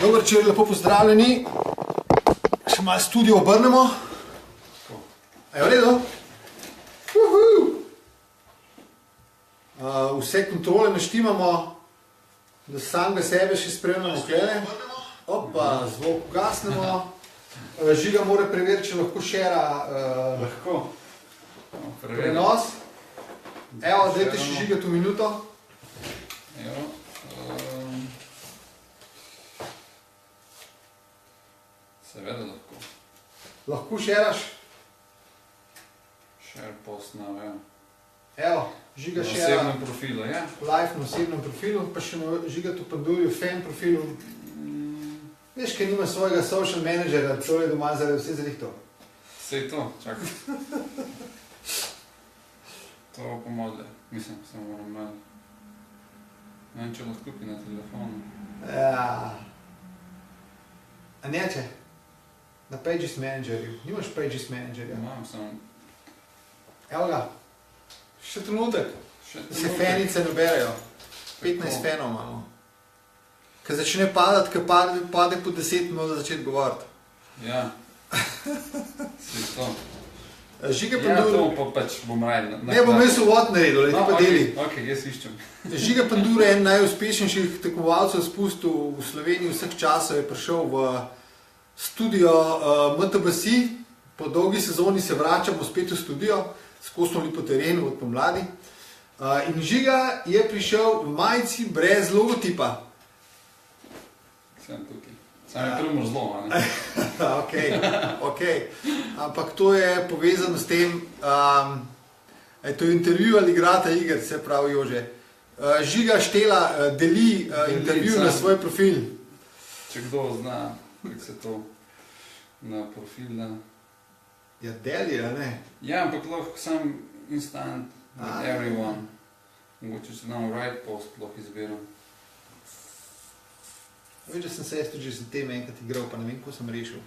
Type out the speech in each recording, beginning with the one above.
Dober večer, lepo pozdravljeni. Še malo studio obrnemo. Je v redu? Vse kontrole naštimamo, da samega sebe še spremljamo klene. Opa, zvok ugasnemo. Žiga mora preveriti, če lahko šera prenos. Evo, dajte še žigati v minuto. Seveda lahko. Lahko šeraš? Share post na, Evo, Žiga na šera osebnem profilu, ja. live na osebnem profilu, pa še žigati v Pandurju fan profilu. Veš, ker nima svojega social managerja, tole doma zaradi vse zrihto. Sej to, čakaj. To pomodle, mislim, se moram malo. Ne vem, če lahko kupi na telefonu. Ja. A neče? Na Pages Managerju. Nimaš Pages Managerja? Imam samo. Evo ga. Še trenutek. Še Se fenice naberajo. 15 fenov imamo. Ko začne padati, ko pade po 10, moramo začeti govoriti. Ja. Sej to. Žiga Ja, Pandur... to pa pač bom raj. Ne, bom jaz uvod naredil, ti pa deli. Ok, jaz iščem. Žiga Pandur je en najuspešnejših tekmovalcev spustil v Sloveniji vseh časov, je prišel v studio MTBC, po dolgi sezoni se vračamo spet v studio, skozi smo bili po terenu od pomladi. In Žiga je prišel v majici brez logotipa. Sem tukaj. Sam je prvo zlo, a ne? Ok. Ampak to je povezano s tem, to je intervju ali igrata iger, se pravi Jože. Žiga Štela deli intervju na svoj profil. Če kdo zna, kako se to na profil da. Ja, deli, a ne? Ja, ampak lahko sam instant with everyone. Mogoče se nam right post lahko izbiram. Veš, da sem se jaz tudi že z tem enkrat igral, pa ne vem, ko sem rešil.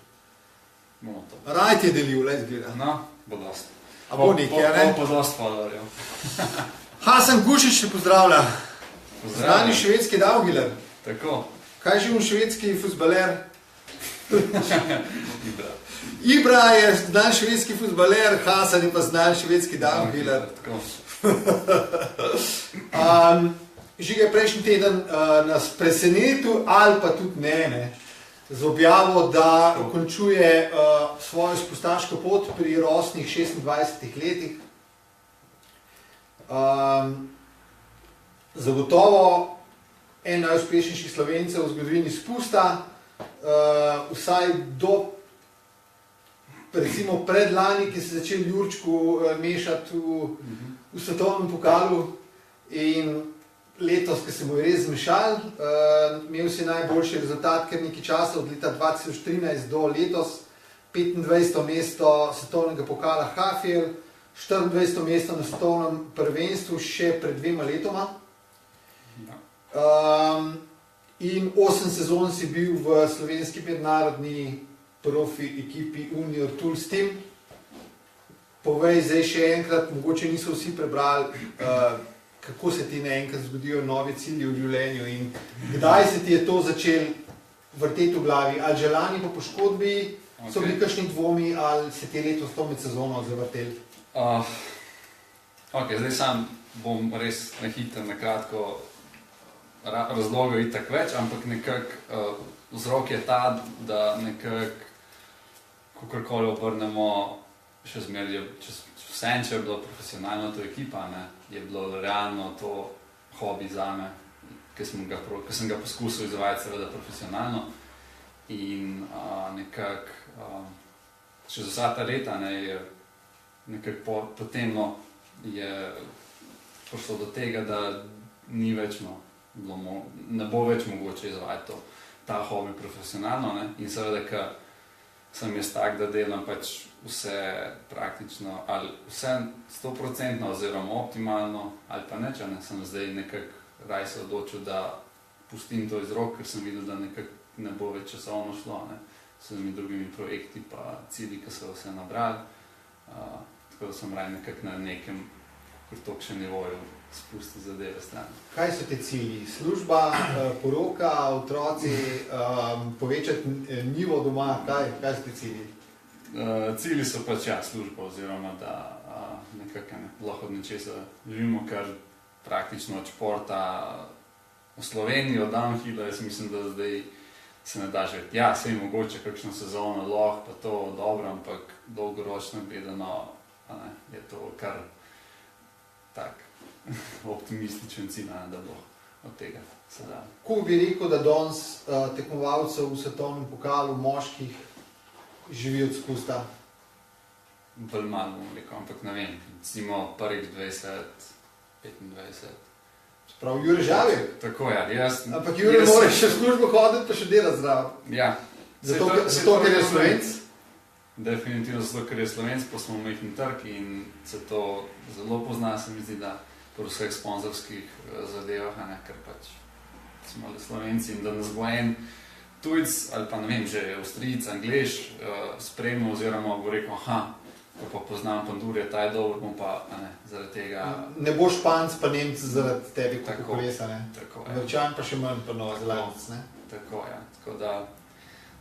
Bomo to. Rajt je delil, le izgleda. No, bo dost. A bo nekaj, a ne? Po dost followerjev. Hasan Gušić te pozdravlja. Znani Pozdravljam. švedski Daugiler. Tako. Kaj že švedski fuzbaler? Ibra. Ibra je znan švedski fuzbaler, Hasan je pa znan švedski Daugiler. Tako. Žiga je prejšnji teden nas presenetil, ali pa tudi ne, z objavo, da končuje svojo spustaško pot pri rosnih 26 letih. Zagotovo en najuspešnejših Slovencev v zgodovini spusta, vsaj do recimo predlani, ki se začel Jurčku mešati v svetovnem pokalu, in letos, ki se mu je res zmešal, imel si najboljši rezultat, ker nekaj časa od leta 2013 do letos 25. mesto svetovnega pokala Hafjell, 24. mesto na svetovnem prvenstvu še pred 2 letoma. In 8 sezon si bil v slovenski mednarodni profi ekipi Unior Tools Team. Povej zdaj še enkrat, mogoče niso vsi prebrali, kako se ti naenkrat zgodijo novi cilji v življenju in kdaj se ti je to začel vrteti v glavi? Ali že lani po poškodbi so bili kakšni dvomi, ali se ti je letos to med sezono zavrteli? Ok, zdaj sam bom res na hitro, na kratko razlogov itak več, ampak nekako vzrok je ta, da nekako kakorkoli obrnemo, še zmeraj vsem, če je bilo profesionalno to ekipa, ne, je bilo realno to hobi zame, ki sem ga poskusil izvajati seveda profesionalno in nekako še za vsa ta leta, ne, je nekako potem je prišlo do tega, da ni več ne bo več mogoče izvajati ta hobi profesionalno, ne, in seveda, ker sem jaz tak, da delam pač vse praktično, ali vse 100% oziroma optimalno, ali pa neč, ne, sem zdaj nekako raj se odločil, da pustim to iz rok, ker sem videl, da nekako ne bo več časovno šlo, ne, s temi drugimi projekti pa cilji, ki so vse nabrali, tako da sem raj nekako na nekem, kot toliko še nivoju spusti zadeve stran. Kaj so te cilji? Služba, poroka, otroci, povečati nivo doma, kaj so te cilji? Cilji so pač služba, oziroma da nekako lahko od nečesa živimo, kar praktično od športa v Sloveniji, od downhilla, jaz mislim, da zdaj se ne da živeti. Ja, sej mogoče kakšno sezono lahko, pa to dobro, ampak dolgoročno gledano je to kar tak optimističen cilj, da bo od tega se da. Kako bi rekel, da danes tekmovalcev v svetovnem pokalu moških živi od spusta? Bolj malo bom rekel, ampak ne vem, recimo prvih 20, 25. Prav Jure Žavek? Tako je, ampak Jure mora še v službo hoditi, pa še delati zdravo. Ja. Zato, ker je Slovenc? Definitivno zato, ker je Slovenc, pa smo majhen trg in se to zelo pozna, se mi zdi, da po vseh sponzorskih zadevah, ker pač smo le Slovenci in da nas bo en tujc ali pa ne vem, že Avstrijec, Anglež spremljal oziroma bo rekel, ko pa poznam Pandurje, ta je dober, bom pa zaradi tega... Ne bo Španc pa Nemc zaradi tebi kot kolesa, ne? Tako je. Američan pa še manj pa Novozelandec, ne? Tako je, tako da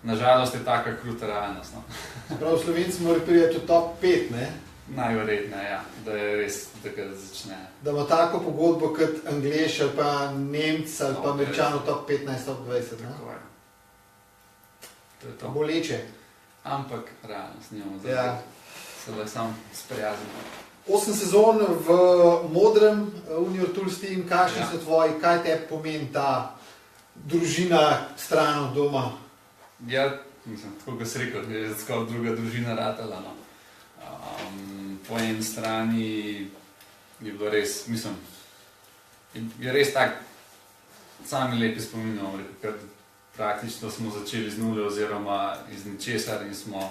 nažalost je taka kruta realnost, no. Prav Slovenci mora prijeti v top 5, ne? Najverjetneje, ja, da je res, da ga začne. Da ima tako pogodbo kot Anglež ali pa Nemc ali pa Američan v top 15, top 20, ne? Tako je. To je to. Boleče. Ampak realnost nimamo zdaj. Se da sam sprijazim. 8 sezon v modrem Unior Tools Team, kakšni so tvoji, kaj te pomeni ta družina stran od doma? Ja, mislim, tako kot si rekel, je skoraj druga družina ratala, no. Po eni strani je bilo res, mislim, je res tak, sami lepi spominjamo, ker praktično smo začeli z nule oziroma iz ničesar in smo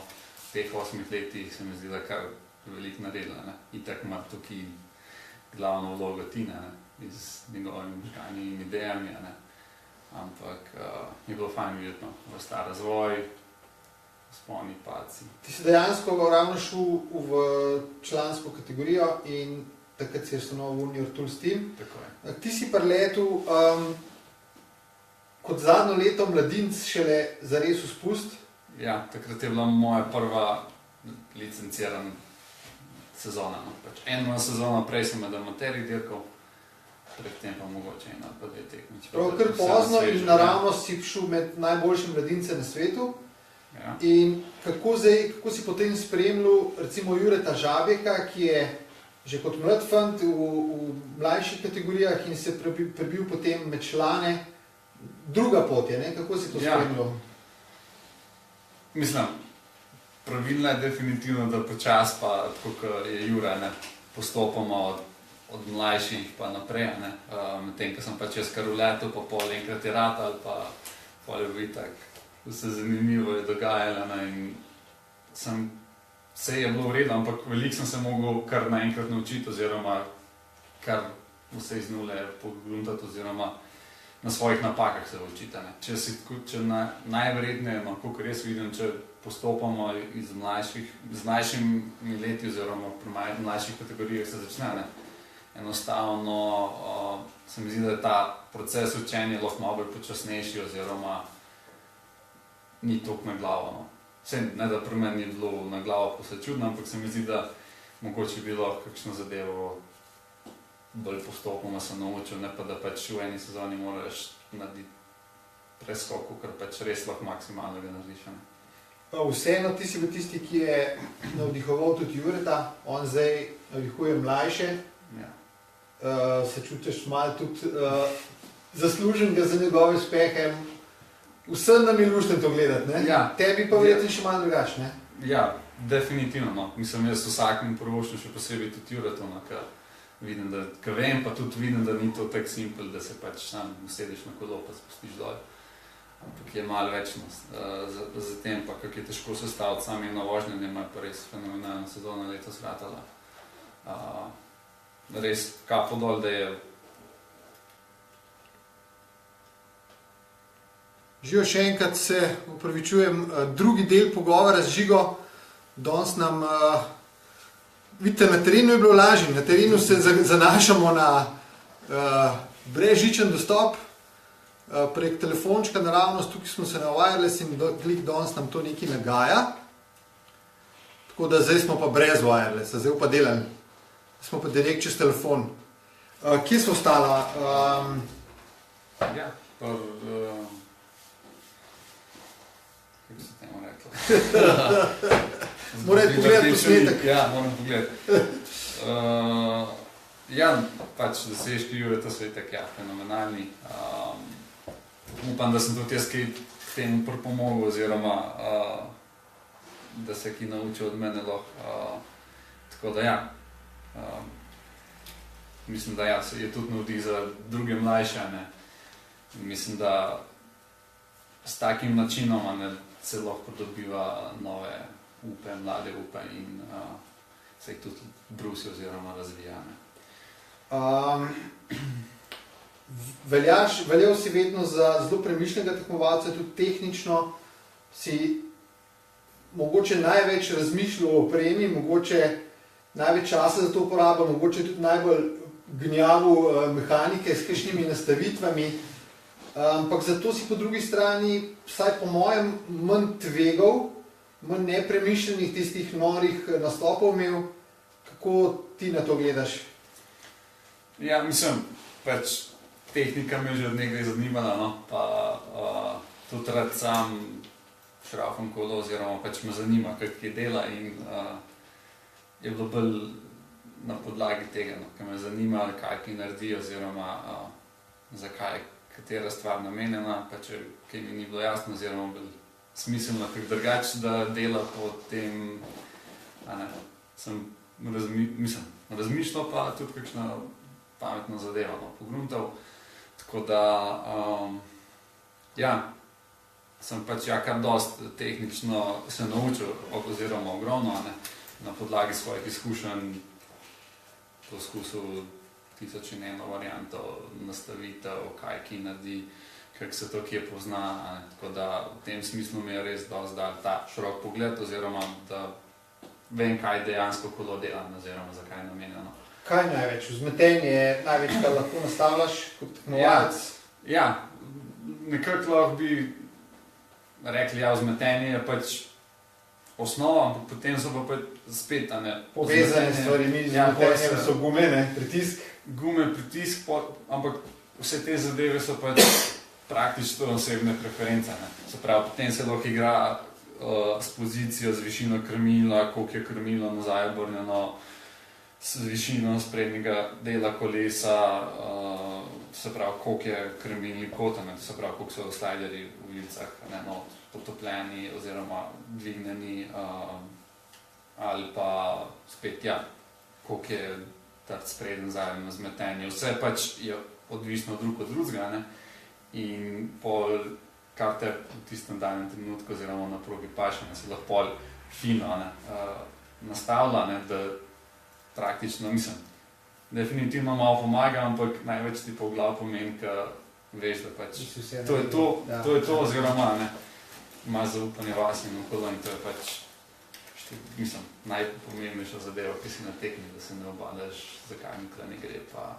v teh 8 letih se mi zdi, da kar veliko naredila, ne. Itak ima tukaj glavno vlogo Tina, ne, z njegovimi možgani in idejami, ne. Ampak je bilo fajn videti, no, vrsta razvoj, sponi, paci. Ti si dejansko ravno šel v člansko kategorijo in takrat si ustanovil Unior Tools Team. Tako je. Ti si preletel kot zadnjo leto mladinc šele zares v spust. Ja, takrat je bila moja prva licencirana sezona. No. Pač eno sezono prej sem med amaterji dirkal, predtem pa mogoče ena pa dve tekmi. Prav kar pozno in naravno si šel med najboljše mladince na svetu. Ja. In kako si potem spremljal recimo Jureta Žabeka, ki je že kot mlad fant v mlajših kategorijah in se prebil potem med člane. Druga pot je, ne? Kako si to spremljal? Mislim, pravilno je definitivno, da počas pa, tako kot je Jura, ne, postopamo od mlajših pa naprej, ne, medtem, ko sem pač jaz kar uletel, pa pol enkrat je ratal, pa pol je bil itak, vse zanimivo je dogajalo, ne, in vse je bilo v redu, ampak veliko sem se mogel kar naenkrat naučiti, oziroma kar vse iz nule pogruntati, oziroma na svojih napakah se učiti. Če najverjetneje, no, kakor jaz vidim, če postopamo z mlajšimi leti oziroma pri mlajših kategorijah se začne, ne, enostavno se mi zdi, da je ta proces učenja lahko malo bolj počasnejši oziroma ni toliko na glavo. No. Vse, ne da pri meni je bilo na glavo pa se čudno, ampak se mi zdi, da mogoče bi lahko kakšno zadevo bolj postopoma se naučil, ne pa da pač v eni sezoni moraš narediti preskok, ker pač res lahko maksimalno ga narediš. Vseeno, ti si bil tisti, ki je navdihoval tudi Jureta, on zdaj navdihuje mlajše. Ja. Se čutiš malo tudi zasluženega za njegove uspehe. Vsem nam je luštno to gledati, ne? Ja. Tebi pa verjetno še malo drugače, ne? Ja, definitivno, no. Mislim, jaz vsakim prvoščim še posebej tudi Juretu, no, vidim, da, vem, pa tudi vidim, da ni to tako simpel, da se pač sam usediš na kolo pa spustiš dol. Ampak je malo večnost. Za tem pa, kako je težko sestaviti sami eno vožnjo, da ima pa res fenomenalna sezona letos ratala. Res kapo dol, da je... Žigo, še enkrat se opravičujem, drugi del pogovora z Žigo. Danes nam... Vidite, na terenu je bilo lažje, na terenu se zanašamo brezžičen dostop prek telefončka naravnost, tukaj smo se na wireless in klik danes nam to nekaj nagaja. Tako da zdaj smo pa brez wirelessa, zdaj pa delam. Smo pa direkt čez telefon. Kje smo ostala? Ja, kako se temu reklo? Moram pogledati posnetek. Ja, moram pogledati. Ja, pač dosežki Jureta so itak fenomenalni. Upam, da sem tudi jaz kaj k temu pripomogel, oziroma da se ki naučil od mene lahko. Tako da ja, mislim, da se je tudi navdih za druge mlajše. Mislim, da s takim načinom se lahko dobiva nove upe, mlade upe in se jih tudi brusi oziroma razvija. Veljal si vedno za zelo premišljenega tekmovalca, tudi tehnično si mogoče največ razmišljal o opremi, mogoče največ časa za to uporabo, mogoče tudi najbolj gnjavu mehanike s kakšnimi nastavitvami, ampak zato si po drugi strani, vsaj po mojem, manj tvegal, manj nepremišljenih tistih norih nastopov imel. Kako ti na to gledaš? Ja, mislim, pač tehnika me že od nekaj zanimala, no, pa tudi rad sam šrafam kolo, oziroma pač me zanima, kako je dela in je bilo bolj na podlagi tega, no, ker me zanima, kaj naredi, oziroma zakaj je katera stvar namenjena, pa če kaj mi ni bilo jasno, oziroma bolj smiselno, kako drugače, da dela po tem, sem razmišljal, pa tudi kakšna pametna zadeva, no, pogruntal. Tako da, ja, sem pač kar dost tehnično se naučil, oziroma ogromno, na podlagi svojih izkušenj poskusil 1001 varianto nastavitev, kaj ki naredi, kako se to kje pozna, tako da v tem smislu mi je res dosti dal ta širok pogled, oziroma da vem, kaj dejansko kolo delam, oziroma zakaj je namenjeno. Kaj največ? Vzmetenje je največ, kar lahko nastavljaš kot tekmovalec? Ja, nekako lahko bi rekli, vzmetenje je pač osnova, ampak potem so pa spet, povezane stvari, mi vzmetenjem so gume, pritisk. Gume, pritisk, ampak vse te zadeve so pač praktično osebne preference. Se pravi, potem se lahko igra s pozicijo, z višino krmila, koliko je krmilo nazaj obrnjeno, s višino sprednjega dela kolesa, se pravi, koliko je krmilni kot, se pravi, koliko so slajderji v vilicah potopljeni oziroma dvignjeni, ali pa spet, koliko je trt sprednji nazaj na zmetenje. Vse pač je odvisno drug od drugega, in pol, kar te v tistem danem trenutku oziroma na progi paše, se lahko pol fino nastavlja, da praktično, mislim, definitivno malo pomaga, ampak največ ti pa v glavu pomeni, ker veš, da pač to je to, oziroma imaš zaupanje vase in okolo, in to je pač, mislim, najpomembnejša zadeva, ki si na tekmi, da se ne obadaš, zakaj nikoli ne gre, pa...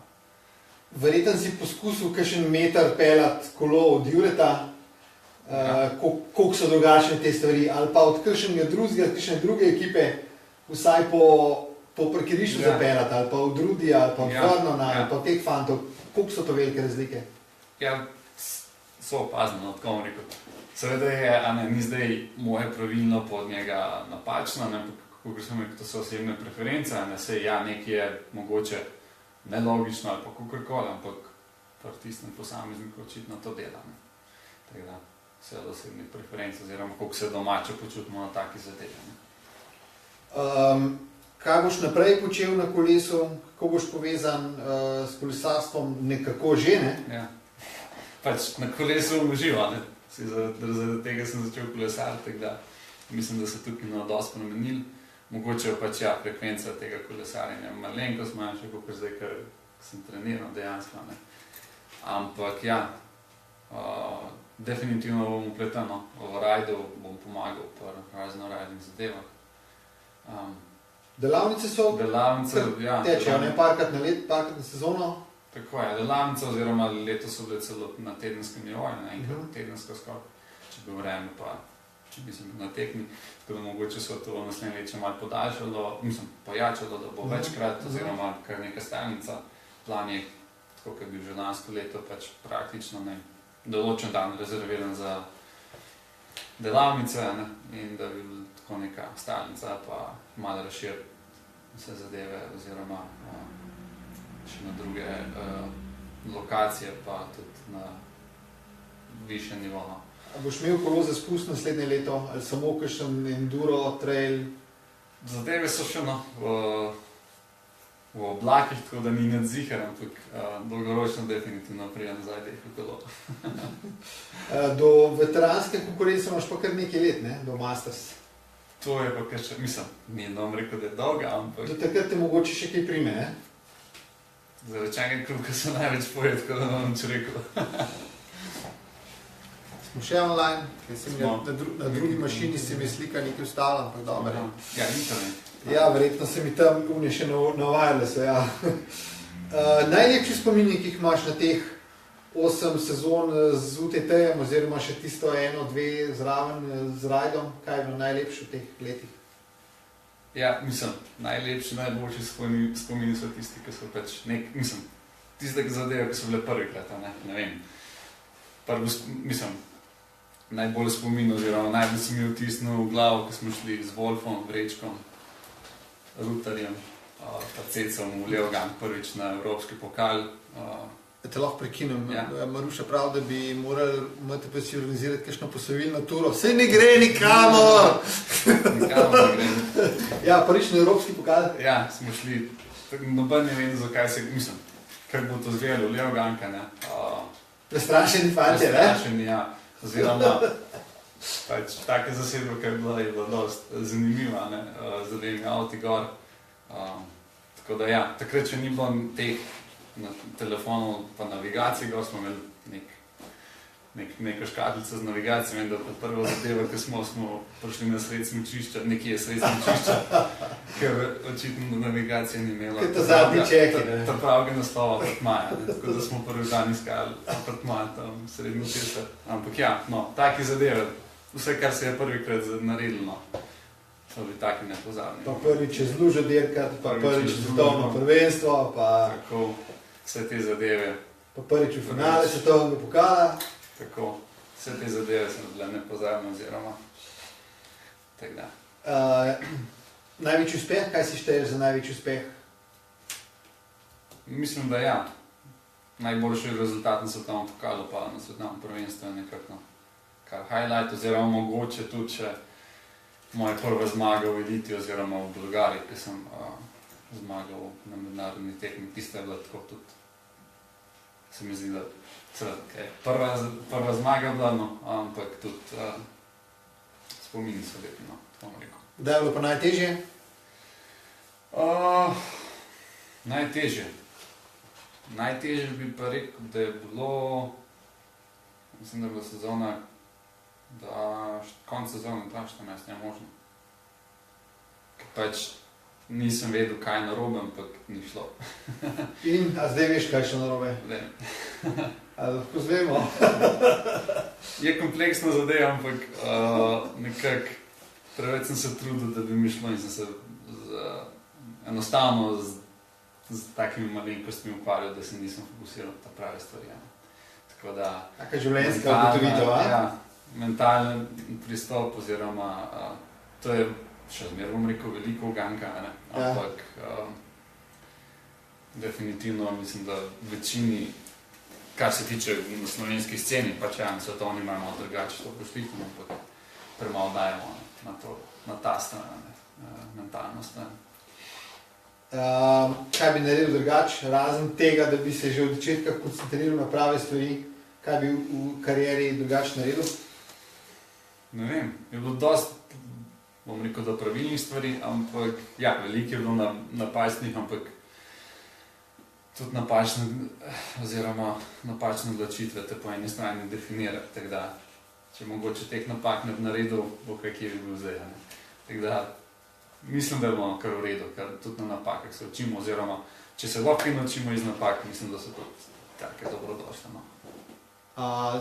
Verjetno si poskusil kakšen meter peljati kolo od Jureta, koliko so drugačne te stvari, ali pa od kakšnega drugega, kakšne druge ekipe, vsaj po parkirišču zapeljati, ali pa od Rudija, ali pa od Varnona, ali pa od teh fantov, koliko so to velike razlike? Ja, so opazno, tako bom rekel. Seveda je, ni zdaj moje pravilno pod njega napačno, kako sem rekel, to so osebne preference, nekaj je mogoče nelogično ali pa kakorkoli, ampak pri tistem posamezniku očitno to dela. Tako da, vse od osebnih preferenc, oziroma koliko se domače počutimo na taki zadevi. Kaj boš naprej počel na kolesu, kako boš povezan s kolesarstvom, nekako že, ne? Ja, pač na kolesu uživa, zaradi tega sem začel kolesariti, tako da mislim, da se tukaj dosti spremenili. Mogoče pač frekvenca tega kolesarjenja malenkost manjša, kot zdaj, ker sem treniral dejansko. Ampak definitivno bom upleten, v rajdu bom pomagal pri razno raznih zadevah. Delavnice so, tečejo, parkrat na let, parkrat na sezono? Tako je, delavnica oziroma letos so bile celo na tedenskem nivoju, ne enkrat tedensko skoraj, če bi vreme pa, če bi sem bil na tekmi, tako da mogoče so to naslednje leče malo podaljšalo, pojačalo, da bo večkrat oziroma kar neka stalnica. Plan je, tako kot je bil že lansko leto, pač praktično določen dan rezerviran za delavnice, ne, in da bi bila tako neka stalnica pa malo razširiti vse zadeve oziroma še na druge lokacije, pa tudi na višje nivo. A boš imel kolo za spust naslednje leto, ali samo kakšen enduro, trail? Zadeve so še v oblakih, tako da ni nadzihar, ampak dolgoročno definitivno prija nazaj teh kolo. Do veteranske konkurence imaš pa kar nekaj let, ne? Do Masters. To je pa kar še, mislim, ni nam rekel, da je dolga, ampak... Do takrat te mogoče še kaj prime, ne? Zarečenega kruha se največ poje, tako da vam če rekel. Smo še online, na drugi mašini se mi slika nekaj ostalo, ampak dobro. Ja, internet. Ja, verjetno se mi tam unje še na wirelessu, ja. Najlepši spomini, ki jih imaš na teh 8 sezon z UTT-jem, oziroma še tisto 1, 2 zraven z rajdom, kaj je bilo najlepše v teh letih? Ja, mislim, najlepši, najboljši spomini so tisti, ki so pač tiste zadeve, ki so bile prvikrat, ne vem. Najbolj spomin oziroma najbolj se mi je vtisnil v glavo, ko smo šli z Wolfom, Vrečkom, Rutarjem, pa Cecom v Leogang prvič na Evropski pokal. Te lahko prekinem, ja. Maruša pravi, da bi morali MTP si organizirati kakšno posovilno turo. Saj ne gre nikamor! Nikamor ne gre. Ja, prvič na Evropski pokal. Ja, smo šli, noben ne vedel, zakaj se, kar bo to zgledalo, Leoganka, ne. Prestrašeni fantje, ne? Prestrašeni, ja. Oziroma, pač take zasedbe, kar je bila dost zanimiva, ne, z dvemi avti gor. Tako da ja, takrat še ni bilo teh na telefonu pa navigacij, gor smo imeli neko škatlico z navigacijo, vem, da pa prva zadeva, ko smo prišli na sred smučišča, nekje sred smučišča, ker očitno navigacija ni imela. Kaj to zadnji čeki, ne? Ta pravega naslova apartmaja, tako da smo prvi dan iskali apartmaj tam srednjo česa. Ampak ja, taki zadeve, vse, kar se je prvikrat naredilo, so bili taki nepozabni. Pa prvič čez lužo dirkat, pa prvič svetovno prvenstvo, pa... Tako, vse te zadeve. Pa prvič v finale svetovnega pokala. Tako, vse te zadeve so bile nepozabne oziroma tako da. Največji uspeh, kaj si šteješ za največji uspeh? Mislim, da ja. Najboljši rezultat na svetovnem pokalu pa na svetovnem prvenstvu je nekako kar highlight oziroma mogoče tudi še moja prva zmaga v eliti oziroma v Bolgariji, ki sem zmagal na mednarodni tekmi. Tista je bila tako tudi, se mi zdi, da prva zmaga bila, ampak tudi spomini so lepi, tako bom rekel. Kdaj je bilo pa najtežje? Najtežje. Najtežje bi pa rekel, da je bilo, mislim, da je bila sezona, konc sezone 2014, je možno. Ker pač nisem vedel, kaj je narobe, ampak ni šlo. A zdaj veš, kaj je šlo narobe? Vem. A lahko zvemo? Je kompleksna zadeva, ampak nekako preveč sem se trudil, da bi mi šlo in sem se enostavno z takimi malenkostmi ukvarjal, da se nisem fokusiral na ta prave stvari. Tako da... Taka življenjska ugotovitev, a? Ja, mentalen pristop oziroma to je še zmer, bom rekel, veliko uganka, ampak definitivno mislim, da večini, kar se tiče na slovenski sceni, pač ja, svetovni imajo malo drugače to pošlikom, ampak premalo dajemo na ta stran, mentalno stran. Kaj bi naredil drugače, razen tega, da bi se že od začetka koncentriral na prave stvari, kaj bi v karieri drugače naredil? Ne vem, je bilo dosti, bom rekel, da pravilnih stvari, ampak ja, veliko je bilo napačnih, ampak tudi napačne oziroma napačne odločitve te po eni strani definira, tako da če mogoče teh napak ne bi naredil, bo kaj kje bi bil zdaj. Tako da mislim, da bomo kar v redu, ker tudi na napakah se učimo oziroma če se lahko naučimo iz napak, mislim, da so tudi take dobrodošle. No.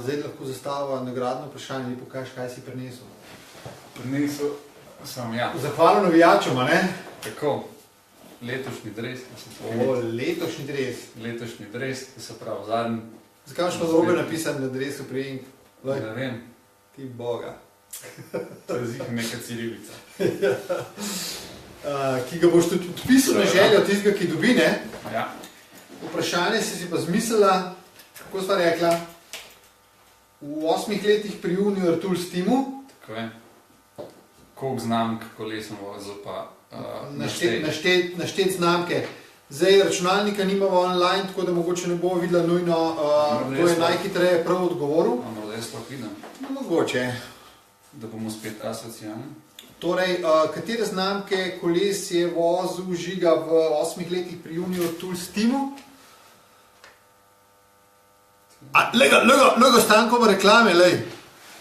Zdaj lahko zastava nagradno vprašanje in pokažeš, kaj si prinesel. Prinesel sem, ja. Zahvalno navijačem, a ne? Tako, letošnji dres. Letošnji dres. Letošnji dres, to se pravi zadnji. Zakaj imaš pa zrobe napisan na dresu priimk? Ne vem. Ti boga. To je zih neka cirilica. Ki ga boš tudi odpisal na željo tistega, ki dobi, ne? Ja. Vprašanje si pa zmislila, kako sva rekla, v 8 letih pri Junior Tools Teamu. Tako je. Koliko znamk kolesno vozil pa naštet znamke. Zdaj računalnika nimamo online, tako da mogoče ne bo videla nujno, to je najhitreje prav odgovoril. Morda jaz lahko vidim. Mogoče. Da bomo spet asocijalni. Torej, katere znamke koles je vozil Žiga v 8 letih pri Junior Tools Teamu? Lega Stankova reklame, lej.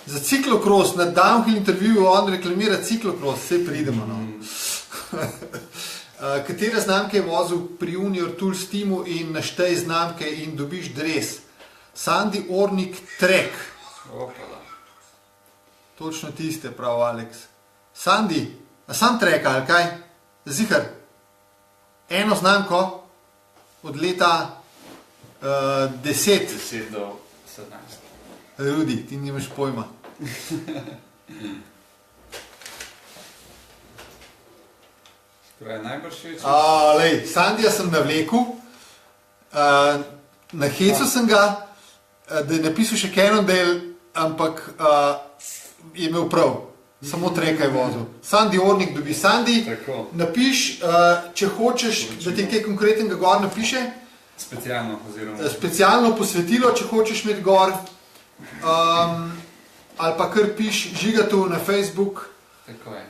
Za ciklokros, na downhill intervjuju on reklamira ciklokros, vse pridemo, no. Katere znamke je vozil pri Junior Tools Teamu in naštej znamke in dobiš dres? Sandy Ornik Trek. Opala. Točno tiste, prav Alex. Sandy, a sam Trek ali kaj? Zihar. Eno znamko od leta 10. 10 do 17. Rudi, ti nimaš pojma. Pravi, najbrž več. Sandija sem navlekel, na hecu sem ga, da je napisal še Cannondale, ampak je imel prav, samo Treka je vozil. Sandy Ornik dobi. Sandy, Tako. napiš, če hočeš, da ti kaj konkretnega gor napiše. Specialno, oziroma. Specialno posvetilo, če hočeš imeti gor. Ali pa kar piš Žigatu na Facebook. Tako je.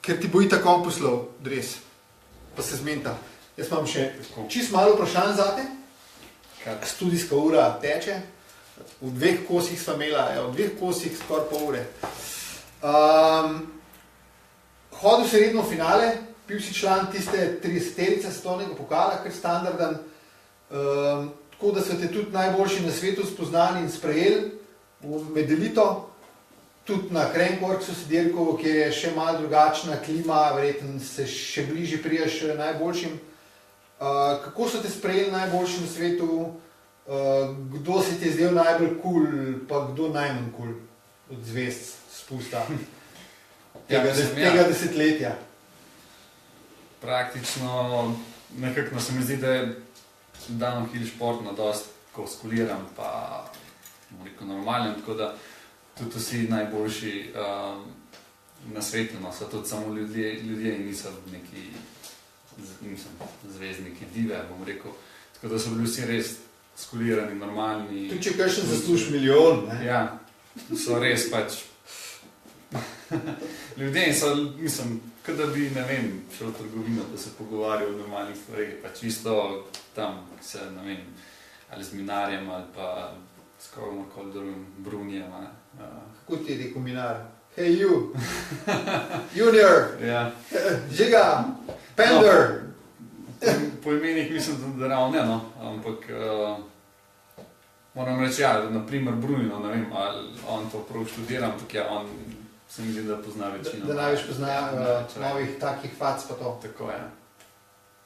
Ker ti bo itak on poslal dres. Pa se zmenta. Jaz imam še čisto malo vprašanj zate. Studijska ura teče. V 2 kosih sva imela, v 2 kosih skoraj pol ure. Hodil si redno v finale, bil si član tiste 30-terice svetovnega pokala, kar standarden. Tako da so te tudi najboljši na svetu spoznali in sprejeli med elito. Tudi na Crankworksu si dirkal, kjer je še malo drugačna klima, verjetno se še bližje prijaš najboljšim. Kako so te sprejeli najboljši na svetu? Kdo se ti je zdel najbolj cool, pa kdo najmanj cool od zvezd spusta tega desetletja? Praktično, nekako se mi zdi, da je downhill športno dosti skuliran, pa normalen, tako da tudi vsi najboljši na svetu, no, so tudi samo ljudje in niso neki zvezdniki dive, bom rekel. Tako da so bili vsi res skulirani, normalni. Tudi če kakšen zasluž milijon, ne? Ja, so res pač ljudje in so, mislim, kot da bi, ne vem, šel v trgovino, da se pogovarjal o normalnih stvareh, pač isto tam se, ne vem, ali z Minarjem ali pa s komorkoli drugim Brunijem, ne. Kako ti je rekel Minar? Hey you, Junior, Ja. Žiga, Pender. Po imenih mislim, da ravno ne, no, ampak moram reči, ja, naprimer Brunino, ne vem, ali on to prav študira, ampak ja, on se mi zdi, da pozna večino. Da največ pozna novih takih fac pa to. Tako je.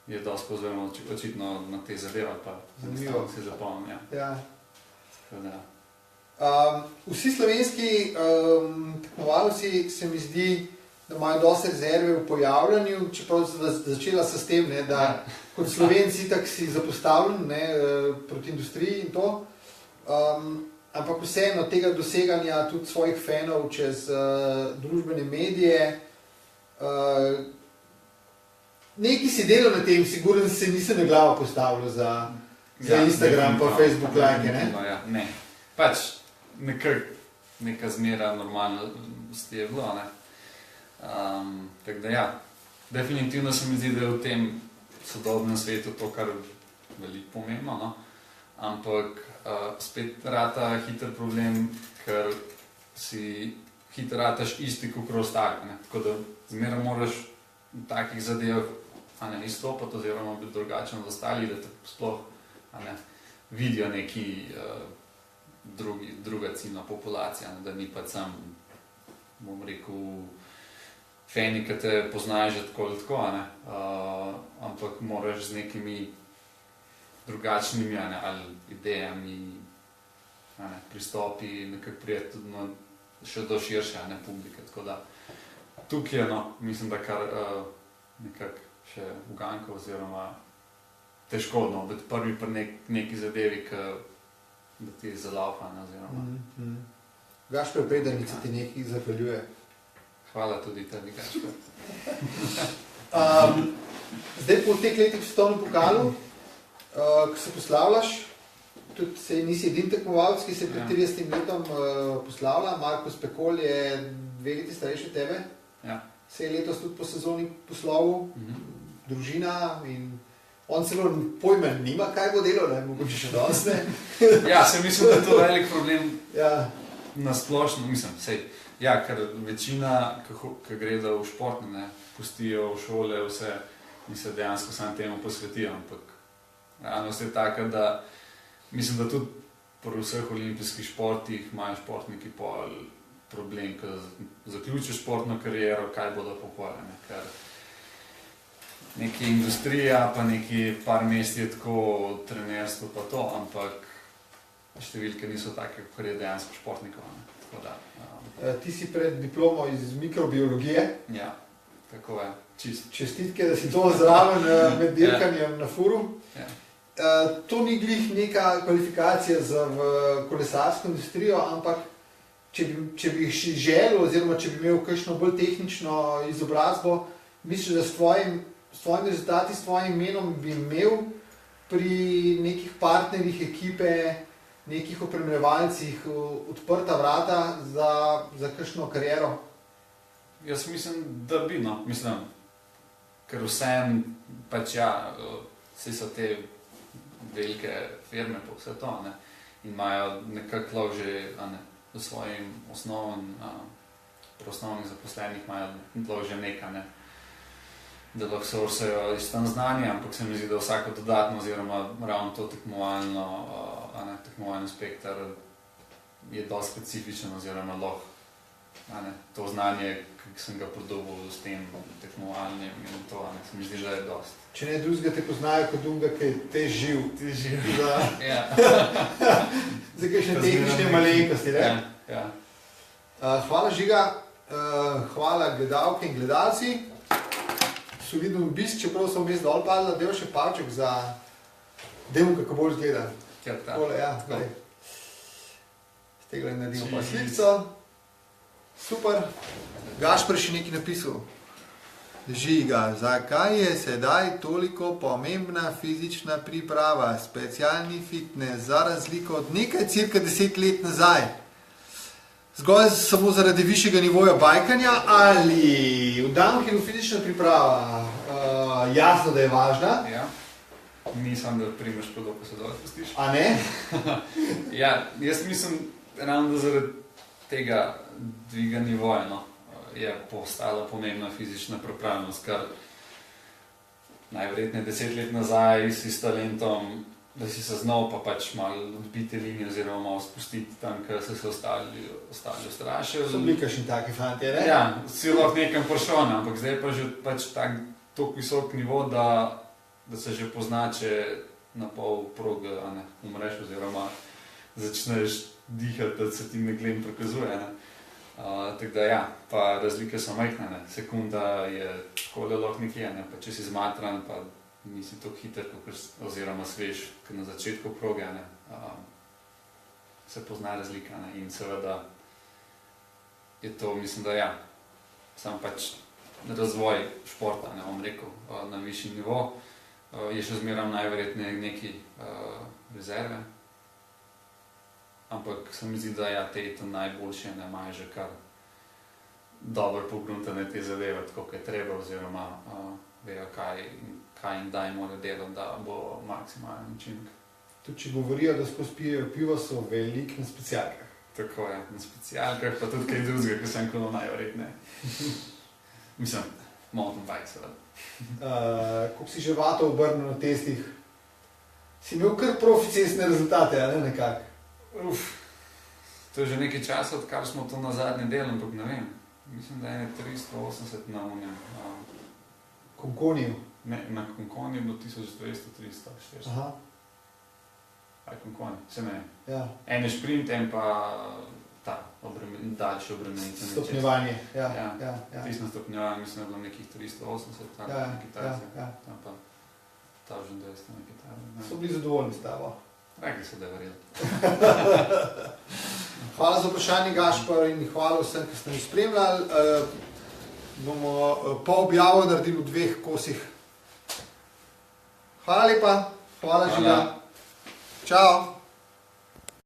Je dosti pozvemo očitno na te zadeve, pa Zanimivo. si zapomnim, ja. Ja. Tako da. Vsi slovenski tekmovalci se mi zdi, da imajo dosti rezerve v pojavljanju, čeprav začela se s tem, ne, da kot Slovenci itak si zapostavljen, ne, proti industriji in to. Ampak vseeno tega doseganja tudi svojih fanov čez družbene medije. Nekaj si delal na tem, sigurno se nisem na glavo postavljal za Instagram pa Facebook like, ne? Ja, ne. Pač neka zmera normalnosti je bilo, ne. Tako da ja, definitivno se mi zdi, da je v tem sodobnem svetu to kar veliko pomembno, no. Ampak spet rata hiter problem, ker si hiter rataš isti kot ostali, ne. Tako da zmeraj moraš v takih zadevah izstopati oziroma biti drugačen od ostalih, da te sploh vidijo neki druga ciljna populacija, da ni pa sam, bom rekel, fani, ki te poznajo že tako ali tako, ampak moraš z nekimi drugačnimi ali idejami, pristopi nekako prijeti tudi še do širše publike. Tako da tukaj je, mislim, da kar nekako še uganka oziroma težko biti prvi pri neki zadevi, da ti zalaufa. Gašper Predanice ti nekaj zahvaljuje. Hvala tudi tebi, Gašper. Zdaj po teh letih v svetovnem pokalu, ko se poslavljaš, tudi se nisi edin tekmovalec, ki se pred 30 letom poslavlja. Marko Spekol je 2 leti starejši tebe. Ja. Se je letos tudi po sezoni poslovil, družina in on celo pojma nima, kaj bo delal, mogoče še danes ne. Ja, se mislim, da je to velik problem na splošno, ker večina, ki gredo v šport, pustijo v šole vse in se dejansko samo temu posvetijo, ampak realnost je taka, da mislim, da tudi pri vseh olimpijskih športih imajo športniki problem, ko zaključijo športno kariero, kaj bodo popoljene, ker neki industrija, pa neki par mest je tako trenerstvo pa to, ampak številke niso take, kot je dejansko športnikov. Ti si pred diplomo iz mikrobiologije. Ja, tako je, čisto. Čestitke, da si to zraven med dirkanjem na furu. Ja. To ni glih neka kvalifikacija za kolesarsko industrijo, ampak če bi si želel oziroma če bi imel kakšno bolj tehnično izobrazbo, misliš, da s tvojimi rezultati, s tvojim imenom bi imel pri nekih partnerjih ekipe, nekih opremljevalcih odprta vrata za kakšno kariero? Jaz mislim, da bi, ker vsem vse so te velike firme po vse to, in imajo nekako lahko že v svojim osnovnih zaposlenih imajo lahko že nekaj, da lahko sourcejo iz tam znanja, ampak se mi zdi, da vsako dodatno oziroma ravno to tekmovalni spektar je dosti specifičen oziroma lahko to znanje, ki sem ga pridobil s tem tekmovalnim in to, se mi zdi, da je dosti. Če ne drugega te poznajo kot drugega, ki je te živ. Za kakšne tehnične malenkosti, ne? Ja. Hvala Žiga, hvala gledalke in gledalci. Soliden obisk, čeprav sem vmes dol padla, del še palček za delom, kako bolj izgleda. Tole, z tega naredimo pa slikco. Super. Gašper še nekaj napisal. Žiga, zakaj je sedaj toliko pomembna fizična priprava, specialni fitness, za razliko od nekaj cirka 10 let nazaj? Zgolj samo zaradi višjega nivoja bajkanja ali v Dunhilu fizična priprava? Jasno, da je važna. Ja, nisem, da primeš podob, ko se dole spustiš. A ne? Ja, jaz mislim, ravno da zaradi tega dviga nivoja, je postala pomembna fizična pripravljenost, kar najverjetneje 10 let nazaj si s talentom, da si se znal pa malo odbiti linijo oziroma malo spustiti tam, ker so se ostali ustrašili. So bili kakšni taki fantje, ne? Ja, si lahko nekam prišel, ampak zdaj pa že tako visok nivo, da se že pozna, če na pol proge umreš oziroma začneš dihati, da se ti neglem prikazuje. Tako da ja, pa razlike so majhne, sekunda je škole lahko nekje, pa če si zmatran, pa nisi tako hiter, oziroma svež, kot na začetku proge, se pozna razlika, in seveda je to, mislim, da ja, sam razvoj športa, bom rekel, na višji nivo, je še zmeraj najverjetneje neki rezerve, ampak se mi zdi, da ja, te najboljše imajo že kar dobro pogruntane te zadeve, tako kot je treba, oziroma vejo, kaj in kdaj morajo delati, da bo maksimalen učinek. Tudi če govorijo, da skozi pijejo pivo, so veliko na specialkah. Tako je, na specialkah, pa tudi kaj drugega, ko sem najverjetneje. Mislim, mountain bike, seveda. Koliko si že vato obrnil na testih? Si imel kar proficesne rezultate, ali ne nekako? To je že nekaj časa, odkar smo to na zadnje delali, ampak ne vem. Mislim, da je 380 na unjem. Konkoniju. Ne, na Konkoni je bilo 1200, 300, 400. Aha. Aj Konkoni, se ne. Ja. En je šprint, en pa ta daljši obremenitev. Stopnjevanje. Tisno stopnjevanje, mislim, da je bilo nekih 380, tako nekaj tajce. Tam pa 1200, nekaj tajce. So bili zadovoljni s tabo. Rekli so, da je verjel. Hvala za vprašanje, Gašpar, in hvala vsem, ki ste nas spremljali. Bomo pa objavo naredili v 2 kosih. Hvala lepa, hvala Žiga. Čau.